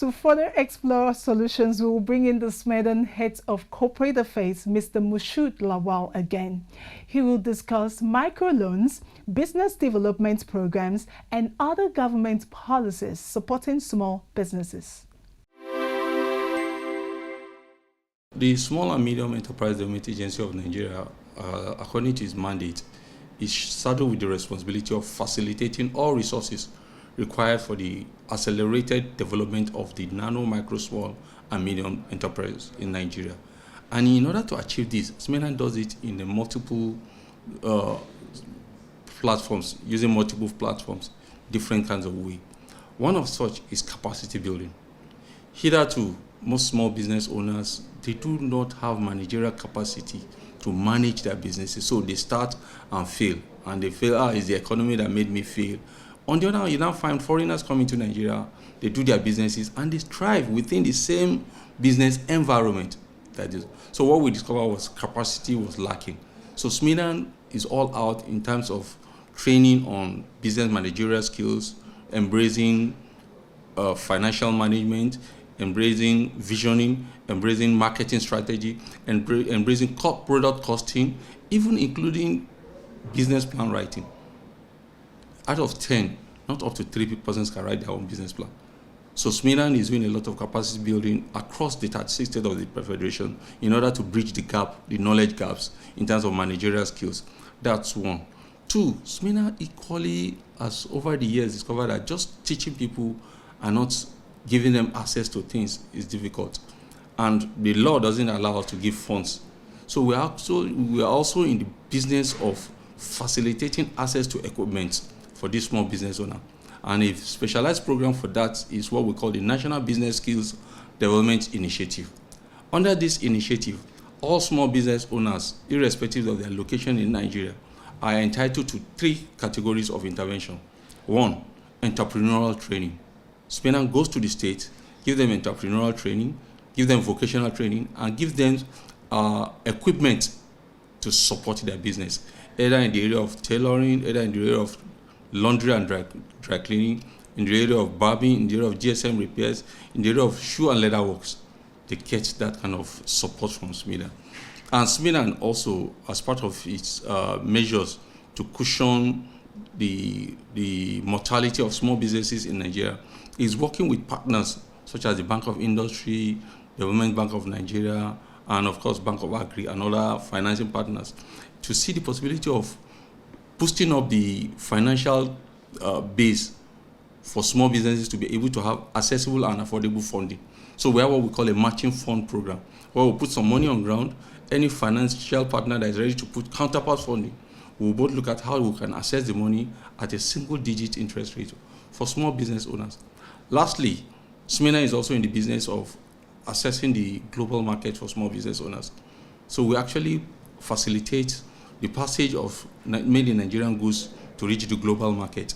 To further explore solutions, we will bring in the SMEDAN Head of Corporate Affairs, Mr. Moshood Lawal, again. He will discuss microloans, business development programs, and other government policies supporting small businesses. The Small and Medium Enterprise Development Agency of Nigeria, according to its mandate, is saddled with the responsibility of facilitating all resources required for the accelerated development of the nano, micro, small, and medium enterprise in Nigeria. And in order to achieve this, SMEDAN does it in the multiple platforms, using multiple platforms, different kinds of way. One of such is capacity building. Hitherto, most small business owners, they do not have managerial capacity to manage their businesses. So they start and fail. And they fail, it's the economy that made me fail. On the other hand, you now find foreigners coming to Nigeria, they do their businesses, and they thrive within the same business environment. So what we discovered was capacity was lacking. So SMEDAN is all out in terms of training on business managerial skills, embracing financial management, embracing visioning, embracing marketing strategy, embracing product costing, even including business plan writing. Out of 10, not up to 3 persons can write their own business plan. So SMEDAN is doing a lot of capacity building across the 36 states of the Federation in order to bridge the gap, the knowledge gaps in terms of managerial skills. That's one. Two, SMEDAN equally has over the years discovered that just teaching people and not giving them access to things is difficult. And the law doesn't allow us to give funds. So we are also in the business of facilitating access to equipment for this small business owner. And a specialized program for that is what we call the National Business Skills Development Initiative. Under this initiative, all small business owners, irrespective of their location in Nigeria, are entitled to 3 categories of intervention. 1, entrepreneurial training. SMEDAN goes to the state, give them entrepreneurial training, give them vocational training, and give them equipment to support their business, either in the area of tailoring, either in the area of laundry and dry cleaning, in the area of barbing, in the area of GSM repairs, in the area of shoe and leather works. They get that kind of support from SMEDAN. And SMEDAN also, as part of its measures to cushion the mortality of small businesses in Nigeria, is working with partners such as the Bank of Industry, Development Bank of Nigeria, and of course Bank of Agri and other financing partners to see the possibility of boosting up the financial base for small businesses to be able to have accessible and affordable funding. So we have what we call a matching fund program, where we'll put some money on ground. Any financial partner that is ready to put counterpart funding, we'll both look at how we can access the money at a single-digit interest rate for small business owners. Lastly, SMEDAN is also in the business of assessing the global market for small business owners. So we actually facilitate the passage of made in Nigerian goods to reach the global market,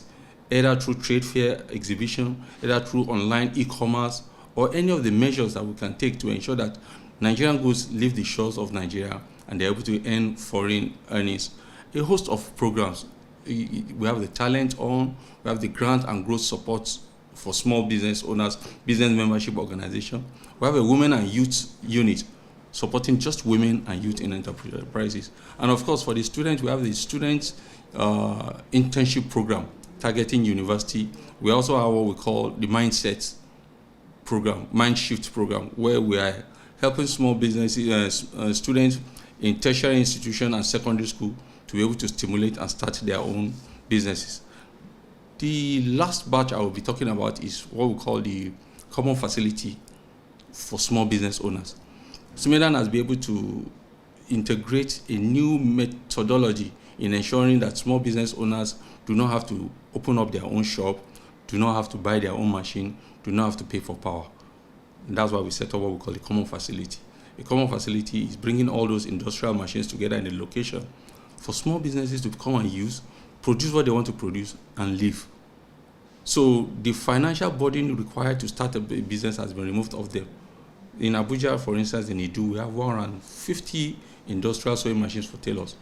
either through trade fair exhibition, either through online e-commerce, or any of the measures that we can take to ensure that Nigerian goods leave the shores of Nigeria and they're able to earn foreign earnings. A host of programs. We have the talent on, we have the grant and growth support for small business owners, business membership organization. We have a women and youth unit supporting just women and youth in enterprises. And of course, for the students, we have the student internship program targeting university. We also have what we call the mindset program, mind shift program, where we are helping small businesses, students in tertiary institution and secondary school to be able to stimulate and start their own businesses. The last batch I will be talking about is what we call the common facility for small business owners. SMEDAN has been able to integrate a new methodology in ensuring that small business owners do not have to open up their own shop, do not have to buy their own machine, do not have to pay for power. And that's why we set up what we call a common facility. A common facility is bringing all those industrial machines together in a location for small businesses to come and use, produce what they want to produce, and live. So the financial burden required to start a business has been removed off them. In Abuja, for instance, in Idu, we have 150 industrial sewing machines for tailors.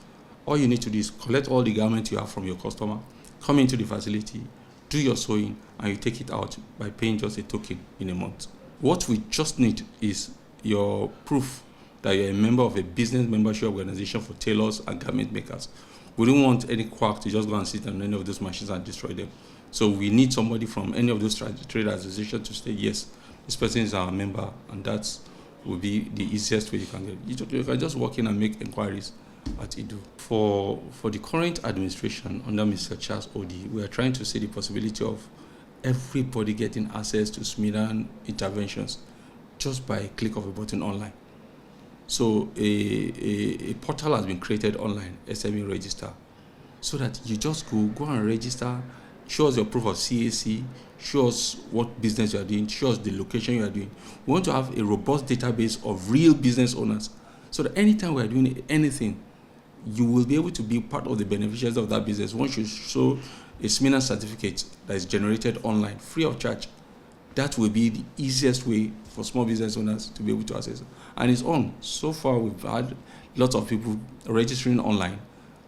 All you need to do is collect all the garments you have from your customer, come into the facility, do your sewing, and you take it out by paying just a token in a month. What we just need is your proof that you're a member of a business membership organization for tailors and garment makers. We don't want any quack to just go and sit on any of those machines and destroy them. So we need somebody from any of those trade associations to say, yes, this person is our member, and that will be the easiest way you can get. You can just walk in and make inquiries at IDU. For the current administration under Mr. Charles Odi, we are trying to see the possibility of everybody getting access to SMEDAN interventions just by a click of a button online. So a portal has been created online, SME Register, so that you just go and register, show us your proof of CAC, show us what business you are doing, show us the location you are doing. We want to have a robust database of real business owners, so that anytime we are doing anything, you will be able to be part of the beneficiaries of that business. Once you show a SMEDAN certificate that is generated online, free of charge, that will be the easiest way for small business owners to be able to access it. And it's on. So far, we've had lots of people registering online,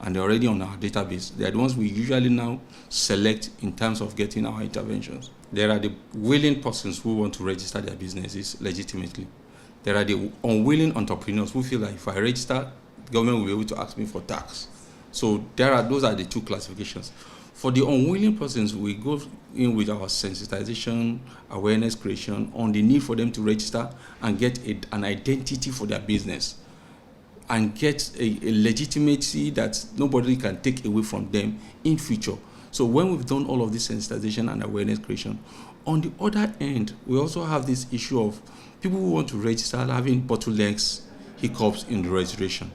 and they're already on our database. They are the ones we usually now select in terms of getting our interventions. There are the willing persons who want to register their businesses legitimately. There are the unwilling entrepreneurs who feel like if I register, the government will be able to ask me for tax. So those are the two classifications. For the unwilling persons, we go in with our sensitization, awareness creation on the need for them to register and get an identity for their business and get a legitimacy that nobody can take away from them in future. So when we've done all of this sensitization and awareness creation, on the other end, we also have this issue of people who want to register having bottlenecks, hiccups in the registration.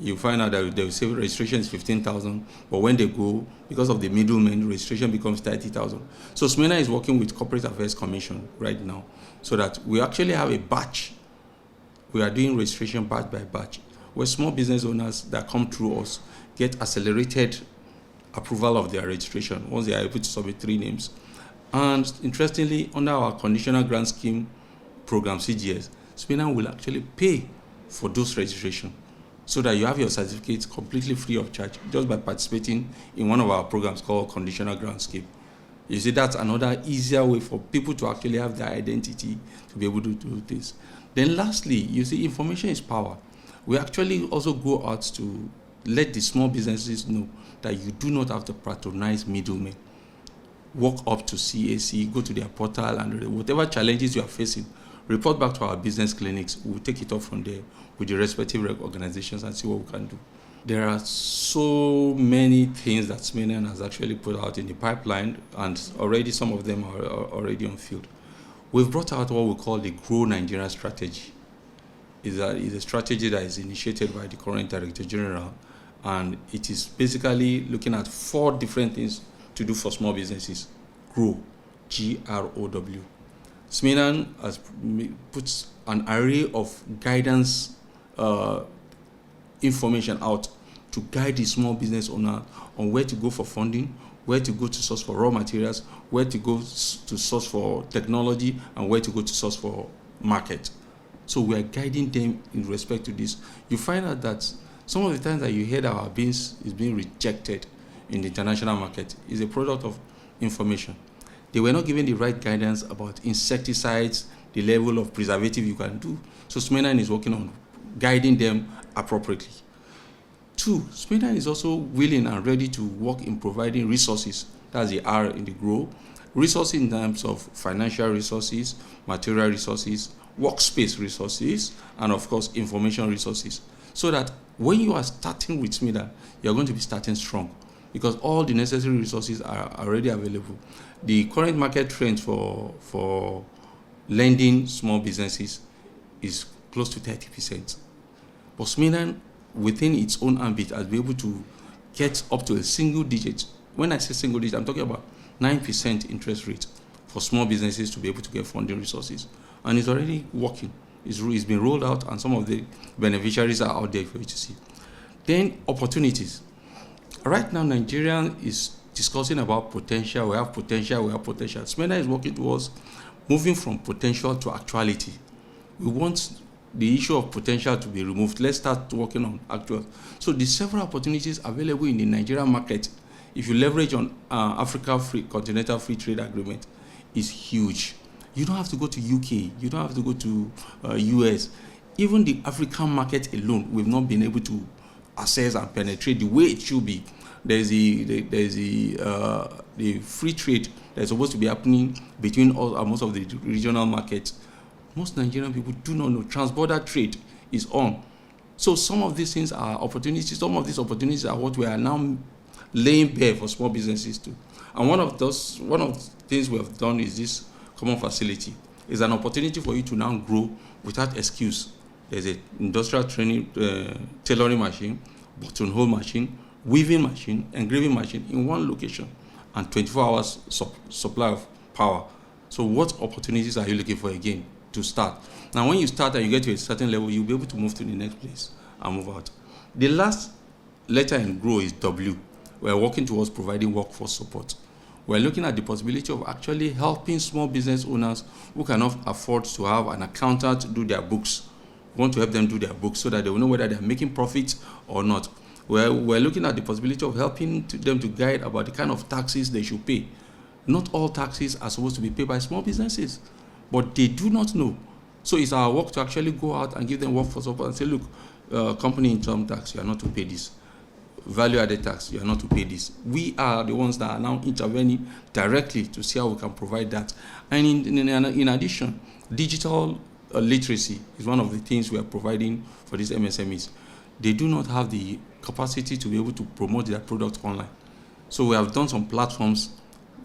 You find out that they will say registration is 15,000, but when they go, because of the middlemen, registration becomes 30,000. So SMEDAN is working with Corporate Affairs Commission right now, so that we actually have a batch. We are doing registration batch by batch, where small business owners that come through us get accelerated approval of their registration once they are able to submit 3 names. And interestingly, under our conditional grant scheme program, CGS, SMEDAN will actually pay for those registrations, so that you have your certificates completely free of charge just by participating in one of our programs called Conditional Grant Scheme. You see, that's another easier way for people to actually have their identity to be able to do this. Then lastly, you see, information is power. We actually also go out to let the small businesses know that you do not have to patronize middlemen. Walk up to CAC, go to their portal, and whatever challenges you are facing, report back to our business clinics. We'll take it up from there with the respective organizations and see what we can do. There are so many things that SMEDAN has actually put out in the pipeline, and already some of them are already on field. We've brought out what we call the Grow Nigeria strategy. It's a strategy that is initiated by the current Director General, and it is basically looking at 4 different things to do for small businesses. Grow, G-R-O-W. SMEDAN has put an array of guidance information out to guide the small business owner on where to go for funding, where to go to source for raw materials, where to go to source for technology, and where to go to source for market. So we are guiding them in respect to this. You find out that some of the times that you hear that our beans is being rejected in the international market is a product of information. They were not given the right guidance about insecticides, the level of preservative you can do. So SMEDAN is working on guiding them appropriately. 2, SMEDAN is also willing and ready to work in providing resources. That's the R in the grow. Resources in terms of financial resources, material resources, workspace resources, and of course, information resources. So that when you are starting with SMEDAN, you're going to be starting strong, because all the necessary resources are already available. The current market trend for lending small businesses is close to 30%. But SMEDAN, within its own ambit, has been able to get up to a single digit. When I say single digit, I'm talking about 9% interest rate for small businesses to be able to get funding resources. And it's already working. It's been rolled out, and some of the beneficiaries are out there for you to see. Then opportunities. Right now, Nigeria is discussing about potential. We have potential. SMEDAN is working towards moving from potential to actuality. We want the issue of potential to be removed. Let's start working on actual. So the several opportunities available in the Nigerian market, if you leverage on Africa Continental Free Trade Agreement, is huge. You don't have to go to UK. You don't have to go to US. Even the African market alone, we've not been able to access and penetrate the way it should be. There's the free trade that's supposed to be happening between most of the regional markets. Most Nigerian people do not know. Transborder trade is on. So some of these things are opportunities. Some of these opportunities are what we are now laying bare for small businesses too. And one of the things we have done is this common facility. It's an opportunity for you to now grow without excuse. There's an industrial training, tailoring machine, buttonhole machine, weaving machine, engraving machine in one location, and 24 hours supply of power. So what opportunities are you looking for again to start? Now, when you start and you get to a certain level, you'll be able to move to the next place and move out. The last letter in GROW is W. We're working towards providing workforce support. We're looking at the possibility of actually helping small business owners who cannot afford to have an accountant do their books. We want to help them do their books so that they will know whether they're making profits or not. We're looking at the possibility of helping them to guide about the kind of taxes they should pay. Not all taxes are supposed to be paid by small businesses, but they do not know. So it's our work to actually go out and give them workforce support and say, look, company income tax, you are not to pay this. Value-added tax, you are not to pay this. We are the ones that are now intervening directly to see how we can provide that. And in addition, digital literacy is one of the things we are providing for these MSMEs. They do not have the capacity to be able to promote their product online. So we have done some platforms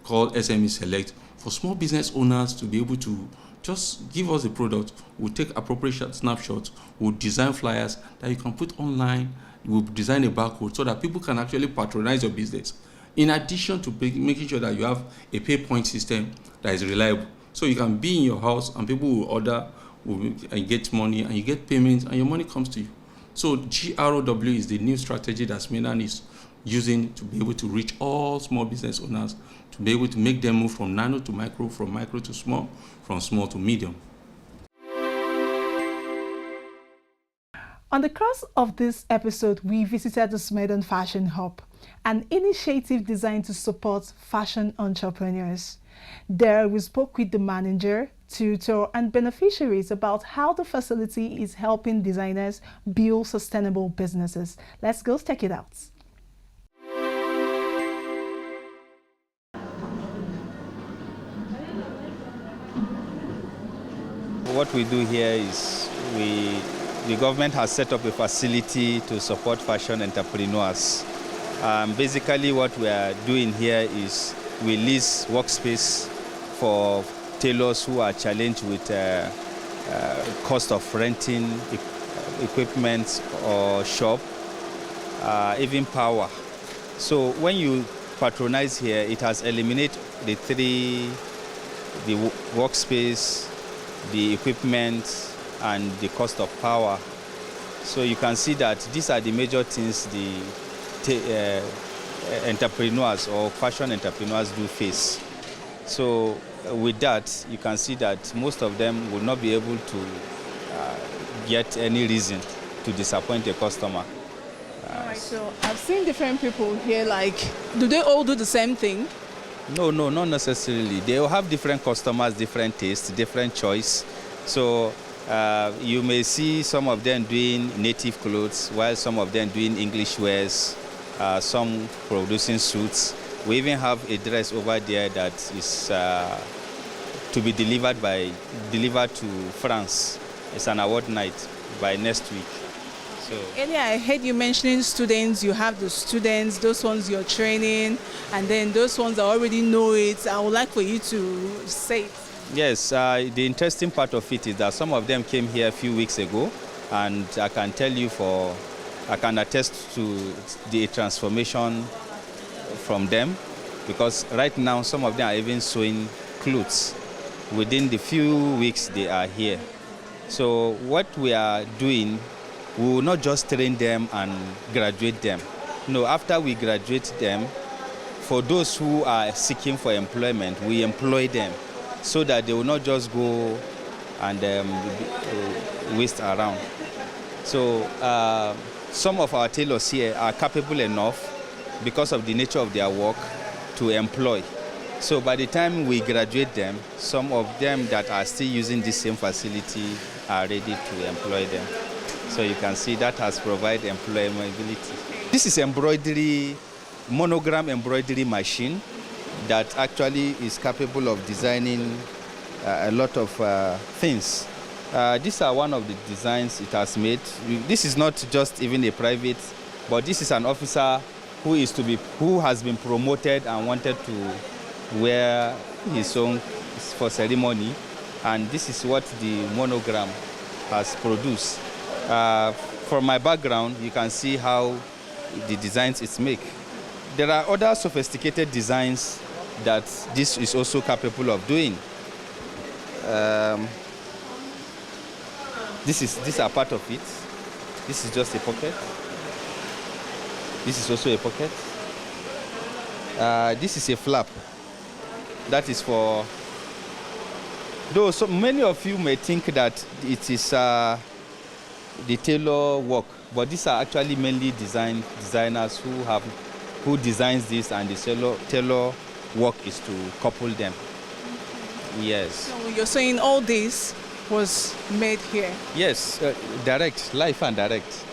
called SME Select for small business owners to be able to just give us the product. We'll take appropriate snapshots, we'll design flyers that you can put online, we'll design a barcode so that people can actually patronize your business. In addition to making sure that you have a pay point system that is reliable. So you can be in your house and people will order and get money and you get payments and your money comes to you. So GROW is the new strategy that SMEDAN is using to be able to reach all small business owners, to be able to make them move from nano to micro, from micro to small, from small to medium. On the course of this episode, we visited the SMEDAN Fashion Hub, an initiative designed to support fashion entrepreneurs. There, we spoke with the manager, tutor, and beneficiaries about how the facility is helping designers build sustainable businesses. Let's go check it out. What we do here is the government has set up a facility to support fashion entrepreneurs. Basically what we are doing here is we lease workspace for tailors who are challenged with cost of renting equipment or shop, even power. So when you patronize here, it has eliminated the workspace, the equipment, and the cost of power. So you can see that these are the major things the entrepreneurs or fashion entrepreneurs do face. So with that, you can see that most of them will not be able to get any reason to disappoint a customer. All right, so I've seen different people here, like, do they all do the same thing? No, not necessarily. They will have different customers, different tastes, different choice. So you may see some of them doing native clothes, while some of them doing English wears, some producing suits. We even have a dress over there that is to be delivered to France. It's an award night by next week. So Earlier, I heard you mentioning students. You have the students, those ones you're training, and then those ones that already know it. I would like for you to say it. yes, the interesting part of it is that some of them came here a few weeks ago, and I can tell you I can attest to the transformation from them, because right now some of them are even sewing clothes within the few weeks they are here. So what we are doing, we will not just train them and graduate them. No, after we graduate them, for those who are seeking for employment, we employ them so that they will not just go and waste around. So some of our tailors here are capable enough, because of the nature of their work, to employ. So by the time we graduate them, some of them that are still using this same facility are ready to employ them. So you can see that has provided employability. This is embroidery, monogram embroidery machine that actually is capable of designing a lot of things. These are one of the designs it has made. This is not just even a private, but this is an officer who has been promoted and wanted to wear his own for ceremony, and this is what the monogram has produced. From my background, you can see how the designs it's make. There are other sophisticated designs that this is also capable of doing. These are part of it. This is just a pocket. This is also a pocket. This is a flap. That is for, though so many of you may think that it is the tailor work, but these are actually mainly designers who designs this, and the tailor work is to couple them. Yes. So you're saying all this was made here? Yes, direct, live and direct.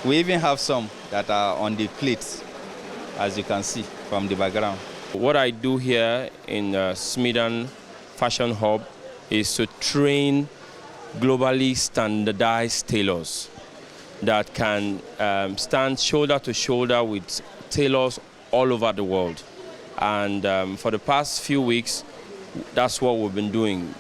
We even have some that are on the plates, as you can see from the background. What I do here in SMEDAN Fashion Hub is to train globally standardized tailors that can stand shoulder to shoulder with tailors all over the world. And for the past few weeks, that's what we've been doing,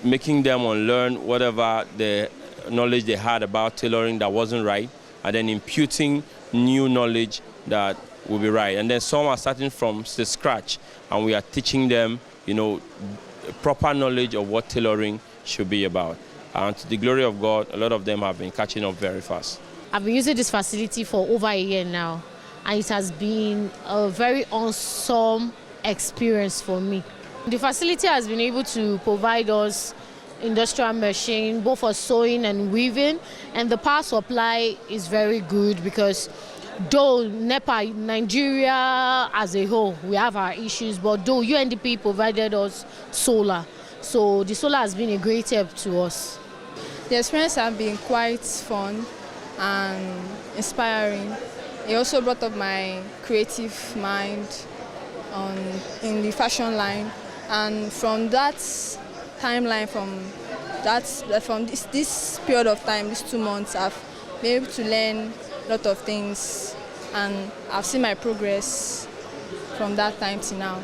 making them unlearn whatever the knowledge they had about tailoring that wasn't right, and then imputing new knowledge that will be right. And then some are starting from the scratch, and we are teaching them, proper knowledge of what tailoring should be about. And to the glory of God, a lot of them have been catching up very fast. I've been using this facility for over a year now, and it has been a very awesome experience for me. The facility has been able to provide us industrial machine, both for sewing and weaving, and the power supply is very good because though NEPA, Nigeria as a whole, we have our issues, but though UNDP provided us solar, so the solar has been a great help to us. The experience has been quite fun and inspiring. It also brought up my creative mind in the fashion line, and from that timeline, from this period of time, these 2 months, I've been able to learn a lot of things, and I've seen my progress from that time to now.